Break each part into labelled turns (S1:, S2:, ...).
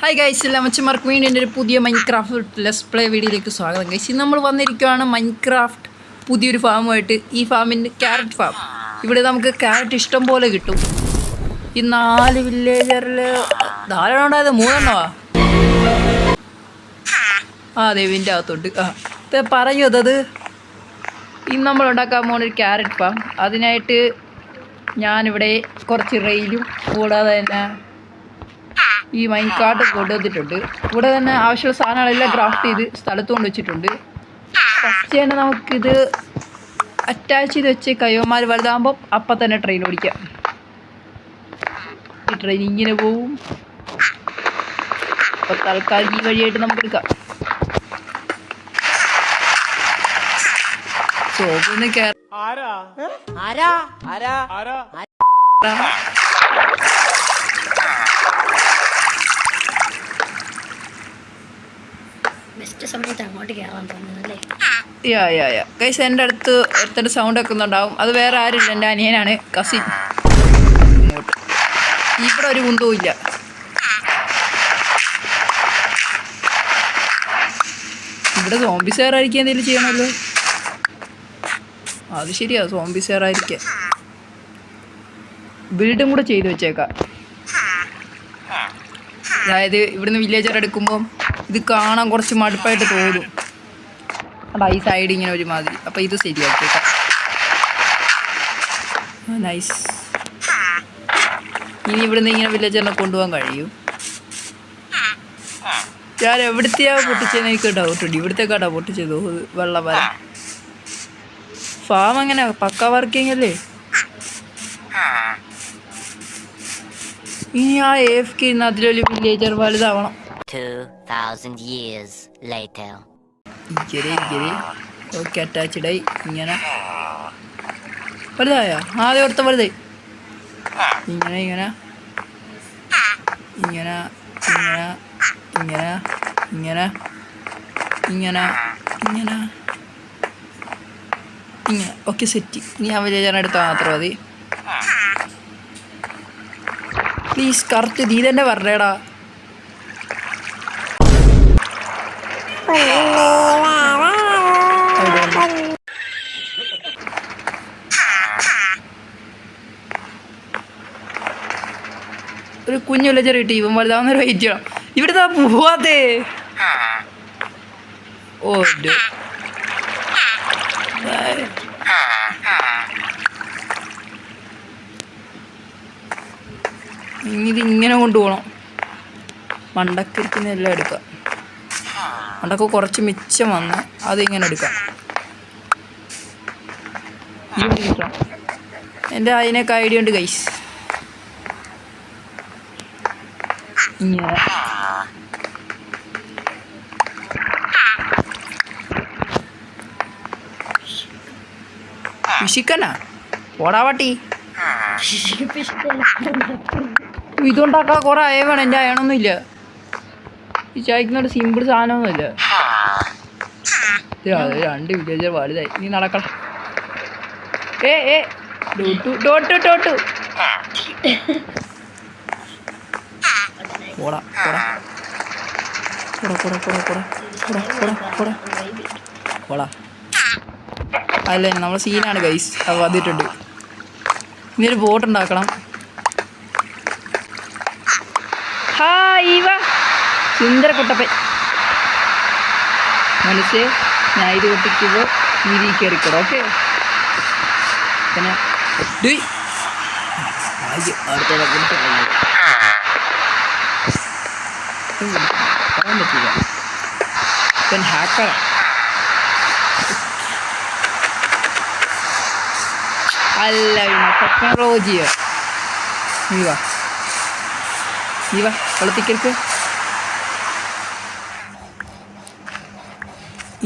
S1: Hi guys, എല്ലാ മച്ചന്മാർക്ക് വേണ്ടി എൻ്റെ ഒരു പുതിയ മൈൻക്രാഫ്റ്റ് ലെറ്റ്സ് പ്ലേ വീഡിയോയിലേക്ക് സ്വാഗതം. ഗൈസ്, ഇന്ന് നമ്മൾ വന്നിരിക്കുകയാണ് മൈൻക്രാഫ്റ്റ് പുതിയൊരു ഫാമുമായിട്ട്. ഈ ഫാമിൻ്റെ ക്യാരറ്റ് ഫാം. ഇവിടെ നമുക്ക് ക്യാരറ്റ് ഇഷ്ടം പോലെ കിട്ടും. ഈ 4 വില്ലേജറിൽ 4 ഉണ്ടായത് 3 ദേവിൻ്റെ അകത്തോട്ട് ഇപ്പം പറയൂ. അതത് ഇന്ന് നമ്മൾ ഉണ്ടാക്കാൻ പോകുന്ന ഒരു ക്യാരറ്റ് ഫാം. അതിനായിട്ട് ഞാനിവിടെ കുറച്ച് റെയിലും കൂടാതെ തന്നെ ഈ മൈൻകാർട്ട് കൊണ്ടുവന്നിട്ടുണ്ട്. ഇവിടെ തന്നെ ആവശ്യമുള്ള സാധനങ്ങളെല്ലാം ക്രാഫ്റ്റ് ചെയ്ത് സ്ഥലത്ത് കൊണ്ട് വെച്ചിട്ടുണ്ട്. ഫസ്റ്റ് തന്നെ നമുക്കിത് അറ്റാച്ച് ചെയ്ത് വെച്ച് കയ്യന്മാർ വലുതാകുമ്പോൾ അപ്പം തന്നെ ട്രെയിൻ ഓടിക്കാം. ഈ ട്രെയിൻ ഇങ്ങനെ പോവും. അപ്പോൾ തൽക്കാലം ഈ വഴിയായിട്ട് നമുക്ക് എടുക്കാം. സോപ്പൊന്ന്
S2: സമയത്ത് അങ്ങോട്ട് കയറാൻ തോന്നുന്നല്ലേ?
S1: ഗൈസ്, എൻ്റെ അടുത്ത് ഒരുത്തൻ്റെ സൗണ്ട് വെക്കുന്നുണ്ടാവും. അത് വേറെ ആരുമില്ല, എൻ്റെ അനിയനാണ്, കസിൻ. ഇങ്ങോട്ട് ഇവിടെ ഒരു കുന്തവും ഇല്ല. ഇവിടെ സോംബിസേറായിരിക്കും എന്തെങ്കിലും ചെയ്യണമല്ലോ. അത് ശരിയാ, സോംബിസേറായിരിക്കാം. ബിൽഡും കൂടെ ചെയ്ത് വെച്ചേക്കാം. അതായത് ഇവിടുന്ന് വില്ലേജർ എടുക്കുമ്പം ഇത് കാണാൻ കുറച്ച് മടുപ്പായിട്ട് തോന്നും. അതാ ഈ സൈഡ് ഇങ്ങനെ ഒരുമാതിരി. അപ്പം ഇത് ശരിയാക്കിയേക്കാം. നൈസ്. ഇനി ഇവിടുന്ന് ഇങ്ങനെ വില്ലേജറിനെ കൊണ്ടുപോകാൻ കഴിയും. ഞാൻ എവിടുത്തെയാ പൊട്ടിച്ചതെന്ന് എനിക്ക് ഡൗട്ടുണ്ട്. ഇവിടുത്തേക്കാട്ടാ പൊട്ടിച്ചത് വെള്ളവര. ഫാം അങ്ങനെ പക്ക വർക്കിംഗ് അല്ലേ? ഇനി ആ AFK അതിലൊരു വില്ലേജർ വലുതാവണം.
S2: 2000 years later.
S1: ഓക്കെ, അറ്റാച്ച്ഡായി. ഇങ്ങനെ വലുതായ ആദ്യം ഓർത്ത വലുതായി. ഇങ്ങനെ ഇങ്ങനെ ഇങ്ങനെ ഇങ്ങനെ ഇങ്ങനെ ഇങ്ങനെ ഇങ്ങനെ ഇങ്ങനെ ഇങ്ങനെ ഓക്കെ, സെറ്റ്. ഇനി ആ വില്ലേജറിനെ എടുത്താൽ മാത്രം മതി. പ്ലീസ് കറക്റ്റ് നീ തന്നെ പറഞ്ഞേടാ. ഒരു കുഞ്ഞു വില്ലേജർ കിട്ടി. ഇവൻ വലുതാവുന്നൊരു വെയിറ്റ് ചെയ്യണം. ഇവിടുത്തെ പോവാത്തേ. ഓ ഇതിങ്ങനെ കൊണ്ടുപോകണം. മണ്ടക്കിരിക്കുന്നതെല്ലാം എടുക്കാം. മണ്ടക്ക് കുറച്ച് മിച്ചം വന്ന് അതിങ്ങനെ എടുക്കാം. എൻ്റെ അതിനൊക്കെ ഐഡിയ ഉണ്ട് ഗൈസ്. ഇങ്ങനെ പിശിക്കനാ ഓടാവട്ടി. ഇതുണ്ടാക്കാൻ കുറെ അയവേണം. എൻ്റെ അയണൊന്നും ഇല്ല. ഈ ചായക്കുന്നൊരു സിമ്പിൾ സാധനമൊന്നുമില്ല. അത് 2 വില്ലേജർ വലുതായി. നീ നടക്കണം. ടോട്ടു പോടാ പോടാ പോടാ പോടാ പോടാ പോടാ പോടാ പോടാ. അല്ല, നമ്മൾ സീനാണ് ഗൈസ്. അത് വന്നിട്ടുണ്ട്. ഇനി ഒരു ബോട്ട് ഉണ്ടാക്കണം. ഹായ് വാ സുന്ദര കുട്ടപ്പൻ. മനസ്സേ, ഞാൻ ഇത് പൊട്ടിക്കുമ്പോൾ നീതി കയറിക്കോളൂ. ഓക്കെ, പിന്നെ പറയാൻ പറ്റില്ല. പിന്നെ ഹാക്കർ അല്ല, ടെക്നോളജിയോ. നീ വാ വെള്ളത്തിക്കരുക്ക്.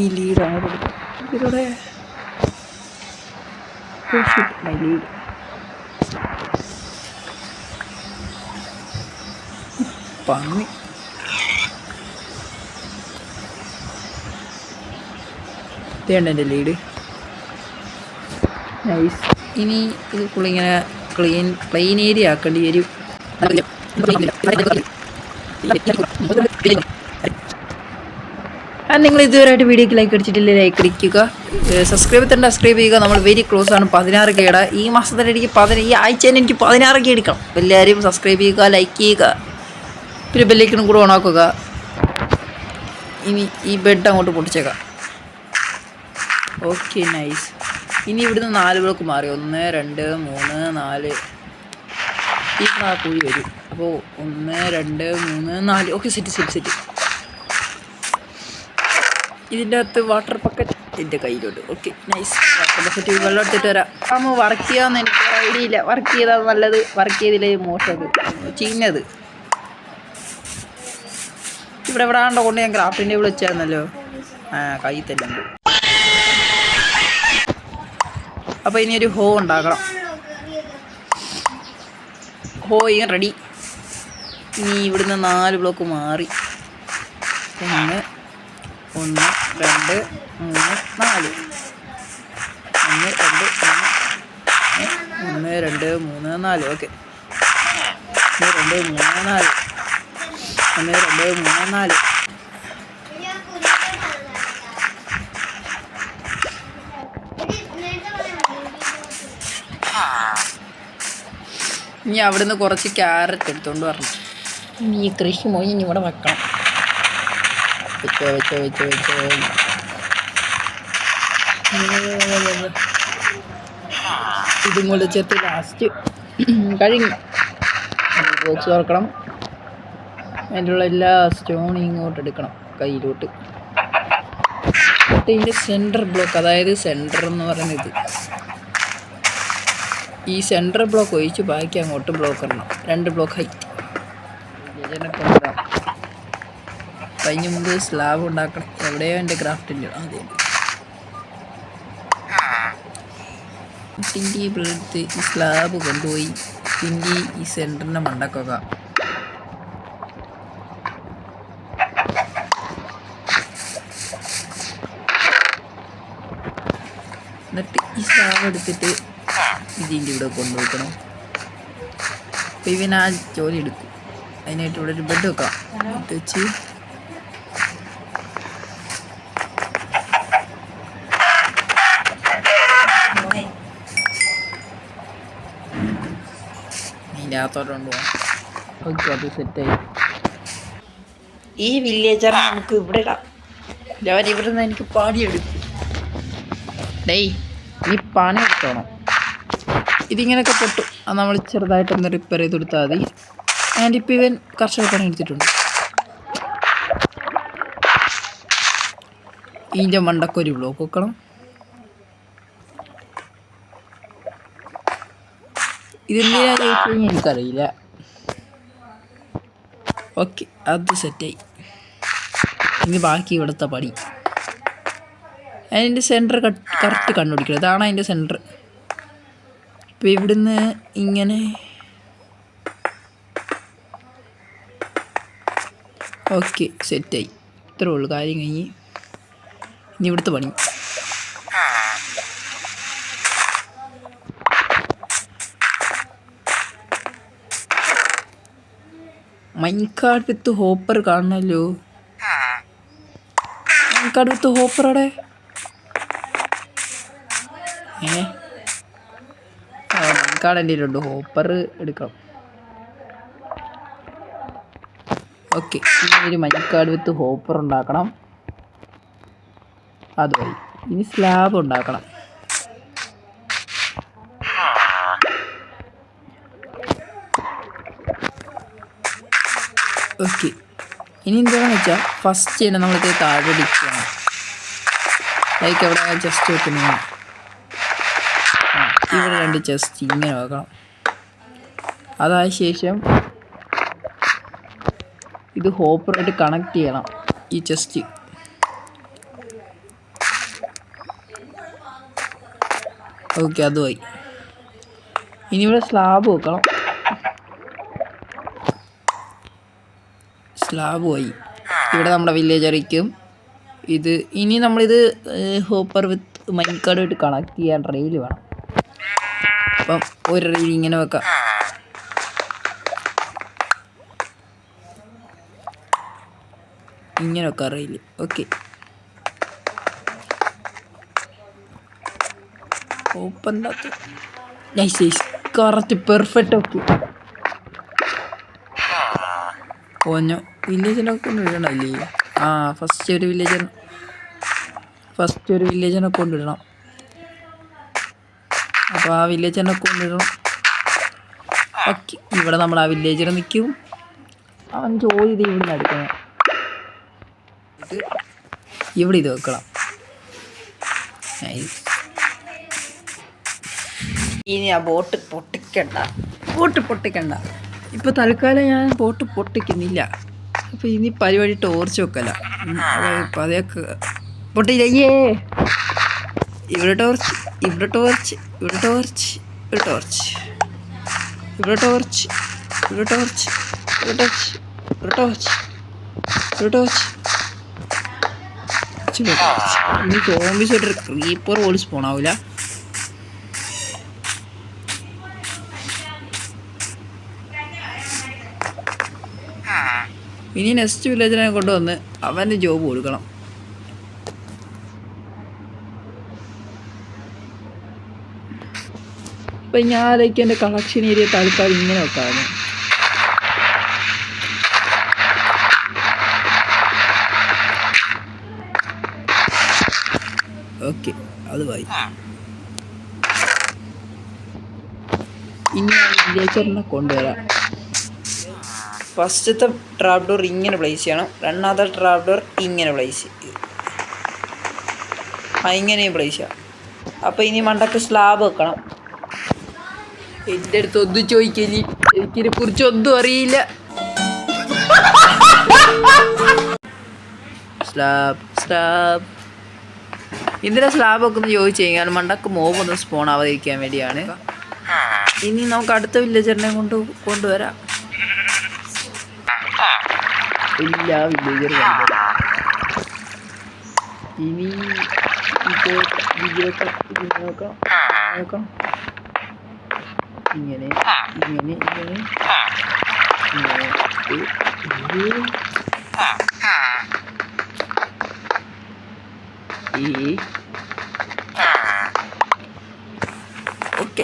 S1: ഈ ലീഡാണ് ഇതിലൂടെ ലീഡ്. പന്നി ഇതേണ്ട എൻ്റെ ലീഡ്. നൈസ്. ഇനി ഇത് ഫുള്ളിങ്ങനെ പ്ലെയിൻ ഏരിയ ആക്കേണ്ടി വരും. നിങ്ങൾ ഇതുവരെയായിട്ട് വീഡിയോക്ക് ലൈക്ക് അടിച്ചിട്ടില്ലേ, ലൈക്ക് അടിക്കുക. സബ്സ്ക്രൈബ് ചെയ്തിട്ട് സബ്സ്ക്രൈബ് ചെയ്യുക. നമ്മൾ വെരി ക്ലോസ് ആണ് 16K. ഈ മാസത്തിൽ എനിക്ക് ഈ ആഴ്ച തന്നെ എനിക്ക് 16K എടുക്കണം. എല്ലാവരും സബ്സ്ക്രൈബ് ചെയ്യുക, ലൈക്ക് ചെയ്യുക, പിന്നെ ബെല്ലൈക്കണും കൂടെ ഓണാക്കുക. ഇനി ഈ ബെഡ് അങ്ങോട്ട് പൊട്ടിച്ചേക്കാം. Okay, nice. ഇനി ഇവിടുന്ന് 4 ബ്ലോക്ക് മാറി 1 2 3 4 ഈ കുഴി വരും. അപ്പോൾ 1 2 3 4. Okay, set. ഇതിൻ്റെ അകത്ത് വാട്ടർ ബക്കറ്റ് എൻ്റെ കയ്യിലുണ്ട്. Okay, nice. വാട്ടർ ബക്കറ്റ് വെള്ളം എടുത്തിട്ട് വരാം. വർക്ക് ചെയ്യാമെന്ന് എനിക്ക് ഐഡിയ ഇല്ല. വർക്ക് ചെയ്താൽ നല്ലത്, വർക്ക് ചെയ്തില്ലേ മോശത് ചീഞ്ഞത്. ഇവിടെ ആണ്ടോ കൊണ്ട് ഞാൻ ക്രാഫ്റ്റിൻ്റെ വിളിച്ചായിരുന്നല്ലോ. കൈ തന്നെ. അപ്പോൾ ഇനി ഒരു ഹോ ഉണ്ടാക്കണം. ഹോ റെഡി. ഇനി ഇവിടുന്ന് 4 ബ്ലോക്ക് മാറി 1 2 3 4. 1 2 3 4. ഓക്കെ, 1 2 3 4. 1 2 3 4. ഇനി അവിടുന്ന് കുറച്ച് ക്യാരറ്റ് എടുത്തോണ്ട് വരണം. ഇനി ഈ കൃഷി മോയി ഇനി ഇവിടെ വെക്കണം. വെച്ചോ. ഇതും കൂടെ ചേർത്ത് ലാസ്റ്റ് കഴിഞ്ഞു. ബോക്സ് തുറക്കണം. അതിൻ്റെ ഉള്ള എല്ലാ സ്റ്റോണും ഇങ്ങോട്ട് എടുക്കണം കയ്യിലോട്ട്. ഇതിൻ്റെ സെൻറ്റർ ബ്ലോക്ക്, അതായത് സെൻറ്റർ എന്ന് പറയുന്നത് ഈ സെൻറ്റർ ബ്ലോക്ക് ഒഴിച്ച് ബാക്കി അങ്ങോട്ട് ബ്ലോക്ക് ഇടണം. 2 ബ്ലോക്ക് ഹൈറ്റ്. കഴിഞ്ഞ മുമ്പ് സ്ലാബ് ഉണ്ടാക്കണം. എവിടെയോ എൻ്റെ ക്രാഫ്റ്റിൻ്റെ അതെ ടിൻറ്റി എടുത്ത് ഈ സ്ലാബ് കൊണ്ടുപോയി ടിൻറ്റി ഈ സെൻറ്ററിൻ്റെ മണ്ടക്കുക. എന്നിട്ട് ഈ സ്ലാബ് എടുത്തിട്ട് ഇതിൻ്റെ ഇവിടെ കൊണ്ടുവയ്ക്കണം. അപ്പോൾ ഇവൻ ആ ജോലി എടുക്കും. അതിനായിട്ട് ഇവിടെ ഒരു ബെഡ് വെക്കാം. ബെഡ് വെച്ച് ഇതിൻ്റെ അകത്തോട്ട് പോകാം. ഓക്കെ, അത് സെറ്റായി. ഈ വില്ലേജർ നമുക്ക് ഇവിടെ ഇടാം. ഞാൻ ഇവിടെ നിന്ന് എനിക്ക് പണിയെടുക്കും. ഡേയ്, ഈ പണി എടുത്തോണം. ഇതിങ്ങനെയൊക്കെ പൊട്ടും. അത് നമ്മൾ ചെറുതായിട്ടൊന്ന് റിപ്പയർ ചെയ്ത് കൊടുത്താൽ മതി. ആൻഡ് ഇപ്പം ഇവൻ കർഷക പണി എടുത്തിട്ടുണ്ട്. ഇതിൻ്റെ മണ്ടക്കൊരു ബ്ലോക്ക് വെക്കണം. ഇതെന്തിനാ ചോദിച്ചു എനിക്കറിയില്ല. ഓക്കെ, അത് സെറ്റായി. ഇനി ബാക്കി ഇവിടുത്തെ പണി. അതിൻ്റെ സെൻറ്റർ കറക്റ്റ് കണ്ടുപിടിക്കണം. ഇതാണ് അതിൻ്റെ സെൻറ്റർ. ഇപ്പം ഇവിടുന്ന് ഇങ്ങനെ ഓക്കെ, സെറ്റായി. ഇത്രേ ഉള്ളൂ കാര്യം കഴിഞ്ഞ്. ഇനി ഇവിടുത്തെ പണി. മൈൻകാർഡ് വിത്ത് ഹോപ്പർ കാണണമല്ലോ. മൈൻകാർഡ് വിത്ത് ഹോപ്പർ അവിടെ മൈൻകാർഡ് എൻ്റെ ഉണ്ട്. ഹോപ്പർ എടുക്കണം. ഓക്കെ, ഇനി ഒരു മൈൻകാർഡ് വിത്ത് ഹോപ്പർ ഉണ്ടാക്കണം. അതുവഴി ഇനി സ്ലാബ് ഉണ്ടാക്കണം. ഓക്കെ, ഇനി എന്താണെന്ന് വെച്ചാൽ ഫസ്റ്റ് തന്നെ നമ്മൾക്ക് താഴെ അടിക്കണം. ലൈക്ക് എവിടെ ചെസ്റ്റ് വെക്കുന്നു. ഇവിടെ 2 ചെസ്റ്റ് ഇങ്ങനെ വെക്കണം. അതായ ശേഷം ഇത് ഹോപ്പറായിട്ട് കണക്ട് ചെയ്യണം ഈ ചെസ്റ്റ്. ഓക്കെ, അതുമായി. ഇനി ഇവിടെ സ്ലാബ് വെക്കണം. സ്ലാബ് പോയി. ഇവിടെ നമ്മുടെ വില്ലേജറിക്കും ഇത്. ഇനി നമ്മളിത് ഹോപ്പർ വിത്ത് മൈൻകാർഡായിട്ട് കണക്ട് ചെയ്യാൻ റെയിൽ വേണം. അപ്പം ഒരു റെയിൽ ഇങ്ങനെ വെക്കാം. ഇങ്ങനെ വെക്കാം rail. Okay, open nice correct perfect. Okay, ഓഞ്ഞോ വില്ലേജിനൊക്കെ കൊണ്ടിടണല്ലേ? ആ ഫസ്റ്റ് ഒരു വില്ലേജിനെ കൊണ്ടിടണം. അപ്പോൾ ആ വില്ലേജിനെ കൊണ്ടിടണം. ഓക്കെ, ഇവിടെ നമ്മൾ ആ വില്ലേജർ നിൽക്കും. അവൻ ജോലി ഇത് ഇവിടെ നിന്ന് എടുക്കണം. ഇവിടെ ഇത് വെക്കണം. ഇനി ആ ബോട്ട് പൊട്ടിക്കണ്ട. ഇപ്പോൾ തൽക്കാലം ഞാൻ ബോട്ട് പൊട്ടിക്കുന്നില്ല. അപ്പോൾ ഇനി പരിപാടി ടോർച്ച് വെക്കല. അപ്പോൾ അതൊക്കെ പൊട്ടിയില്ലേ. ഇവിടെ ടോർച്ച്, ഇവിടെ ടോർച്ച്, ഇവിടെ ടോർച്ച്, ഇവിടെ ടോർച്ച്, ഇവിടെ ടോർച്ച്, ഇവിടെ ടോർച്ച്, ഇവിടെ ടോർച്ച്, ഇവിടെ ടോർച്ച്, ഇവിടെ ടോർച്ച്. ഇനി സോംബീസ് ആയിട്ട് ക്രീപ്പർ പോലും സ്പോൺ ആവില്ല. ഇനി നെക്സ്റ്റ് വില്ലേജിനെ കൊണ്ടുവന്ന് അവൻ്റെ ജോബ് കൊടുക്കണം. അപ്പം ഞാനേക്ക് എൻ്റെ കളക്ഷൻ ഏരിയ തൽക്കാലം ഇങ്ങനെ വെക്കാറുണ്ട്. ഓക്കെ, അത് വായി. ഇനി ഞാൻ വില്ലേജറിനെ കൊണ്ടുവരാം. ഫസ്റ്റത്തെ ട്രാപ്പ് ഡോർ ഇങ്ങനെ പ്ലേസ് ചെയ്യണം. രണ്ടാമത്തെ ട്രാപ്പ് ഡോർ ഇങ്ങനെ പ്ലേസ് ഇങ്ങനെയും പ്ലേസ് ചെയ്യാം. അപ്പോൾ ഇനി മണ്ടക്ക് സ്ലാബ് വെക്കണം. എൻ്റെ അടുത്ത് ഒന്നും ചോദിക്കല്, എനിക്കിനെ കുറിച്ച് ഒന്നും അറിയില്ല. സ്ലാബ് എന്തിനാ സ്ലാബ് വെക്കുന്നു ചോദിച്ചു കഴിഞ്ഞാൽ മണ്ടക്ക് മോബ് ഒന്നും സ്പോൺ ആവാതിരിക്കാൻ വേണ്ടിയാണ്. ഇനി നമുക്ക് അടുത്ത വില്ലേജറിനെ കൊണ്ടുവരാം. ഇല്ല, വില്ലേജർ ഇനി നോക്കാം. ഇങ്ങനെ ഇങ്ങനെ ഇങ്ങനെ ഓക്കെ.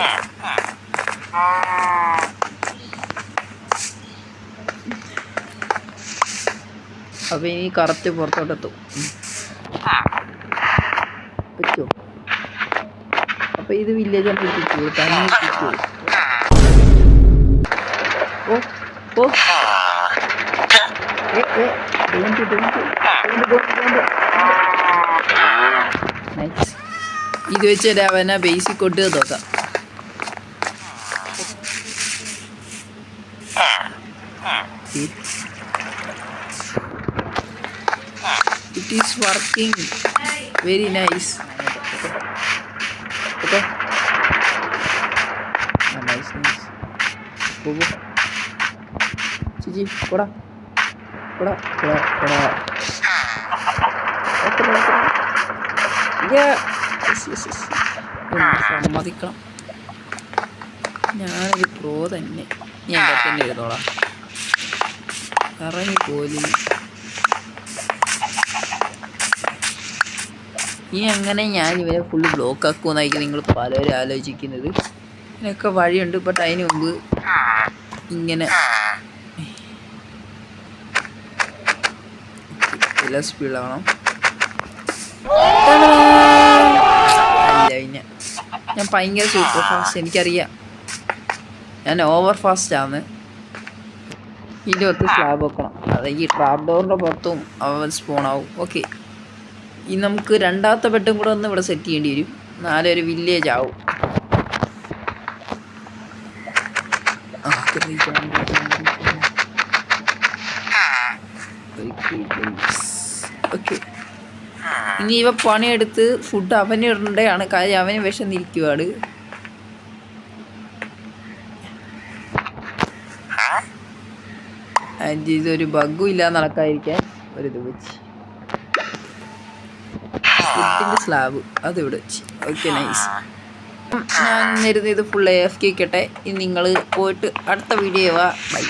S1: അപ്പൊ ഇനി കറക്റ്റ് പുറത്തോട്ടെത്തും പറ്റുമോ? അപ്പൊ ഇത് വില്ലേജ് തന്നെ. ഓ ഓ ഇത് വെച്ചിട്ട് അവനെ ബേസിക് കൊട്ട് നോക്കാം. It is working very nice. Okay. Nice. Go. Cici, koda. Yeah. Yes. സമ്മതിക്കണം. ഞാനൊരു പ്രോ തന്നെ. ഞാൻ തന്നെ എഴുതോളാം. ഇറങ്ങി പോലും. ഇനി അങ്ങനെ ഞാൻ ഇവരെ ഫുള്ള് ബ്ലോക്ക് ആക്കുമെന്നായിരിക്കും നിങ്ങൾ പലരും ആലോചിക്കുന്നത്. ഇതിനൊക്കെ വഴിയുണ്ട്. ബട്ട് അതിന് മുമ്പ് ഇങ്ങനെ എല്ലാ സ്പീഡാവണം. അല്ല, ഞാൻ ഭയങ്കര സൂപ്പർ ഫാസ്റ്റ്. എനിക്കറിയാം ഞാൻ ഓവർ ഫാസ്റ്റാണ്. ഇതിൻ്റെ പുറത്ത് സ്ലാബ് വെക്കണം. അത് ഈ ട്രാപ്പ് ഡോറിൻ്റെ പുറത്തും അവൻ സ്പോണാവും. ഓക്കെ, ഇനി നമുക്ക് രണ്ടാമത്തെ ബെഡും കൂടെ ഒന്ന് ഇവിടെ സെറ്റ് ചെയ്യേണ്ടി വരും. നാലൊരു വില്ലേജ് ആവും. ഓക്കെ, ഇനി ഇവ പണിയെടുത്ത് ഫുഡ് അവന് ഇടേണ്ടതാണ്. കാര്യം അവന് വിശന്നിരിക്കുവാണ്. ആൻഡ് ഇതൊരു ബഗ്ഗും ഇല്ലാതെ നടക്കാതിരിക്കാൻ ഒരിത് വെച്ച് ഫുഡിൻ്റെ സ്ലാബ് അതിവിടെ വെച്ച്. Okay, nice. ഞാൻ ഇരുന്ന് ഇത് ഫുൾ AFK ഇനി നിങ്ങൾ പോയിട്ട് അടുത്ത വീഡിയോ ബൈ.